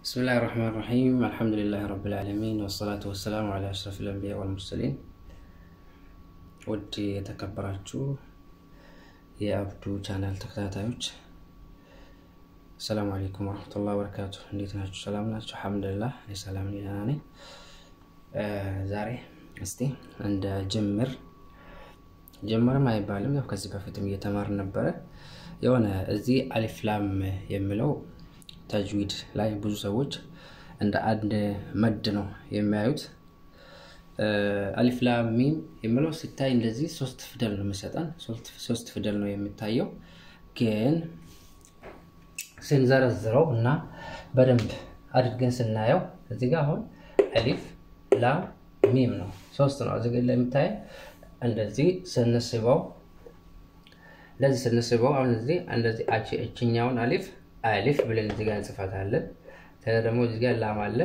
بسم الله الرحمن الرحيم الحمد لله رب العالمين والصلاة والسلام على أشرف الأنبياء والمرسلين ودي يتكبراتشو يا أبدو channel تكتاتايوش السلام عليكم ورحمة الله وبركاته نديتناش سلامنا الحمد لله سلام لنا زاري استي عند جمر ما يبالم يو كذي بفتم يتمر نبرة يوانا زي ألف لام يملو تجويد لا يبوز سوج عند عند مدنو يمايوت ألف لام ميم يملو ستاين لذي سوست فدل نمسطن سوست فدل نو يمتايو كين سنزرزرو እና በደንብ አድርገን ስናየው እዚህ ጋር አሁን አሊፍ ላም ሚም ነው ሶስት ነው እዚህ ጋር ለምታይ እንደዚህ ስንስበው ለዚህ ስንስበው አሁን እዚህ እንደዚህ እቺኛውን አሊፍ ብለን እዚህ ጋር እንጽፋታለን ከዛ ደግሞ እዚህ ጋር ላም አለ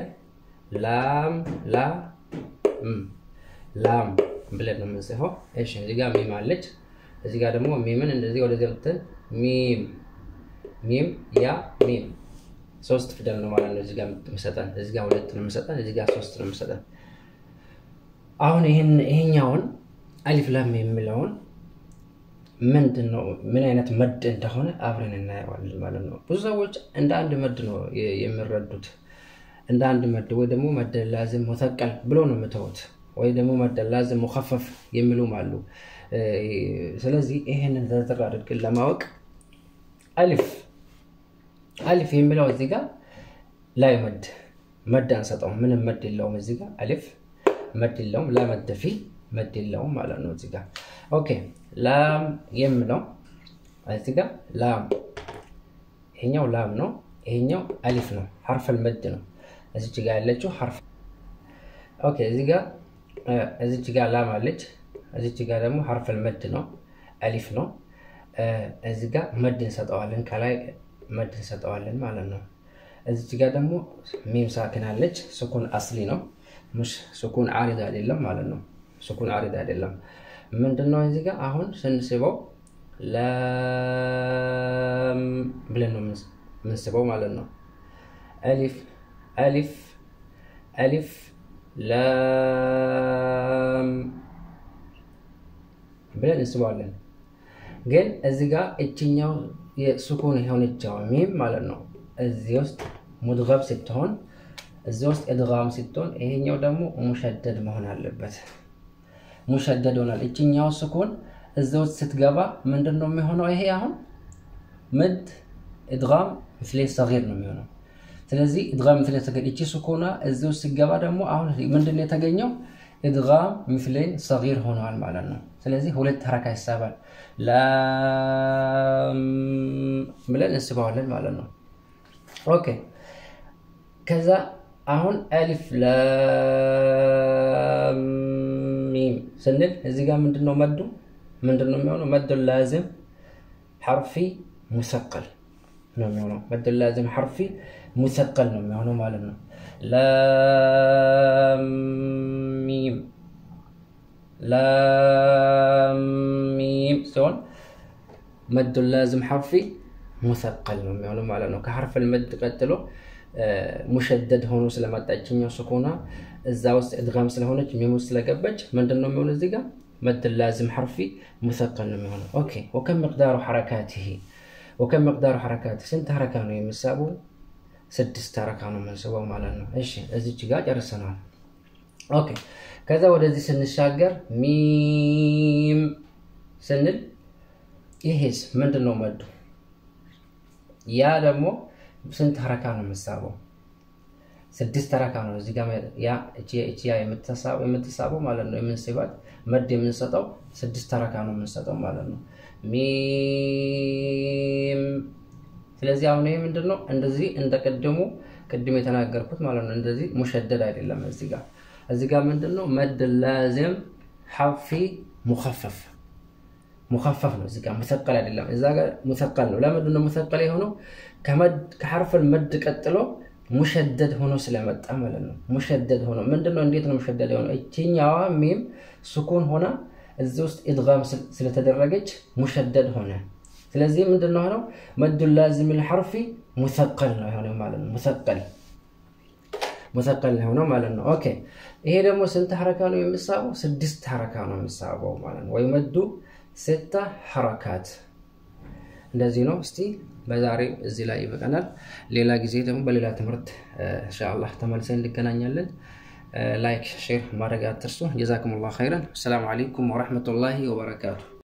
ላም ብለን ነው የምንጽፈው እሺ እዚህ ጋር ሚም አለች እዚህ ጋር ደግሞ ሚምን እንደዚህ ወደዚህ እንትን ሚም ያ ሚም ሶስት ፊደል ነው ማለት ነው እዚህ ጋር መስጠን እዚህ ጋር ሁለት ነው መስጠን እዚህ ጋር ሶስት ነው መስጠን አሁን ይሄኛውን አሊፍ ላም የሚለውን ምንድነው ምን አይነት መድ እንደሆነ አብረን እናያለን ማለት ነው ብዙ ሰዎች እንደ አንድ መድ ነው የሚረዱት እንደ አንድ መድ ወይ ደግሞ መድ ላዝም ሙተቀል ብሎ ነው መተውት ወይ ደግሞ መድ ላዝም ሙኸፈፍ የሚሉም አሉ ስለዚህ ይሄንን ዘርዘር አድርገን ለማወቅ አሊፍ የሚለው እዚህ ጋር ላይ መድ አንሰጠው ምንም መድ የለውም እዚህ ጋር አሊፍ መድ የለውም ላ መድ ፊ መድ የለውም ማለት ነው እዚህ ጋር ኦኬ ላም የሚለው እዚህ ጋር ላም ይሄኛው ላም ነው ይሄኛው አሊፍ ነው حرف المد ነው እዚህ ጋር ያለችው حرف ኦኬ እዚህ ጋር ላም አለች እዚህ ጋር ደግሞ حرف المد ነው አሊፍ ነው እዚህ ጋር መድ እንሰጠዋለን ከላይ መድ እንሰጠዋለን ማለት ነው እዚህ ጋር ደግሞ ሚም ሳኪን አለች ስኩን አስሊ ነው مش سكون عارض አይደለም ማለት ነው سكون عارض አይደለም ምንድነው እዚህ ጋር አሁን ስንስበው ላም ብለን ነው ምንስበው ማለት ነው አሊፍ ላም ብለን እንስበዋለን ግን እዚህ ጋር እቺኛው የስኩን የሆነችው ሚም ማለት ነው እዚህ ውስጥ ሙድገብ ስትሆን እዚህ ውስጥ ኢድጋም ስትሆን ይሄኛው ደግሞ ሙሸደድ መሆን አለበት ሙሸደድ ሆናል እቺኛው ስኩን እዚህ ውስጥ ስትገባ ምንድነው የሚሆነው ይሄ አሁን መድ ኢድጋም مثل صغير ነው የሚሆነው ስለዚህ ኢድጋም مثل صغير እቺ ስኩና እዚህ ውስጥ ሲገባ ደግሞ አሁን ምንድነው የተገኘው ኢድጋም مثل صغير ሆኗል ማለት ነው ስለዚህ ሁለት ሐረካ ይሳባል ላም ብለን እንስባዋለን ማለት ነው ኦኬ ከዛ አሁን አሊፍ ላም ሚም ስንል እዚህ ጋር ምንድነው የሚሆነው መድ ላዝም حرفي مثقل ነው የሚሆነው መድ ላዝም حرفي مثقل ነው የሚሆነው ማለት ነው ላም ሚም ሲሆን መድ ላዝም حرفي مثقل ነው የሚሆነው ማለት ነው ከحرف المد ቀጥሎ ሙሸደድ ሆኖ ስለማጣችኛው ስኩና እዛው ውስጥ ادغام ስለሆነች ሚም ውስጥ ስለገባች ምንድነው የሚሆነው እዚህ ጋር መድ ላዝም حرفي مثقل ነው የሚሆነው ኦኬ وكم مقدار حركاته ስንት ሐረካ ነው የሚሳበው 6 ሐረካ ነው የምንስበው ማለት ነው እሺ እዚች ጋር ጨርሰናል ኦኬ ከዛ ወደዚህ ስንሻገር ሚም ስንል ይሄስ ምንድነው መዱ ያ ደግሞ ስንት ሐረካ ነው የሚሳበው 6 ሐረካ ነው እዚህ ጋር ያ እቺ የምትሳበው ማለት ነው የምንስባት መድ የምንሰጠው 6 ሐረካ ነው የምንሰጠው ማለት ነው ሚም ስለዚህ አሁን ይሄ ምንድነው እንደዚህ እንደቀደሙ ቅድም የተናገርኩት ማለት ነው እንደዚህ ሙሸደድ አይደለም እዚህ ጋር ምንድነው መድ ላዝም حرفي مخفف ነው እዚህ ጋር مثقل አይደለም እዛ ጋር مثقل ነው ለምንድነው مثقل የሆነው ከحرف المد ቀጥሎ ሙሸደድ ሆኖ ስለመጣ ማለት ነው ሙሸደድ ሆኖ ምንድነው እንዴት ነው ሙሸደድ የሆነው እቺኛዋ ሚም ስኩን ሆና እዚህ ውስጥ ኢድጋም ስለተደረገች ሙሸደድ ሆነ ስለዚህ ምንድነው ሆነው መድ ላዝም الحرفي مثقل ነው ማለት ነው مثقل مثقل هنا مالنا اوكي ይሄ ደግሞ ስንት ሐረካ ነው የሚሳበው 6 ሐረካ ነው የሚሳበው ማለት ነው ወይመዱ 6 ሐረካት እንደዚህ ነው እስቲ በዛሬ እዚህ ላይ ይበቃናል ሌላ ጊዜ ደግሞ በሌላ ትምህርት ኢንሻአላህ ተመልሰን እንገናኛለን ላይክ ሼር ማድረግ አትርሱ ጀዛኩሙላህ ኸይራን ሰላም አለይኩም ወራህመቱላሂ ወበረካቱ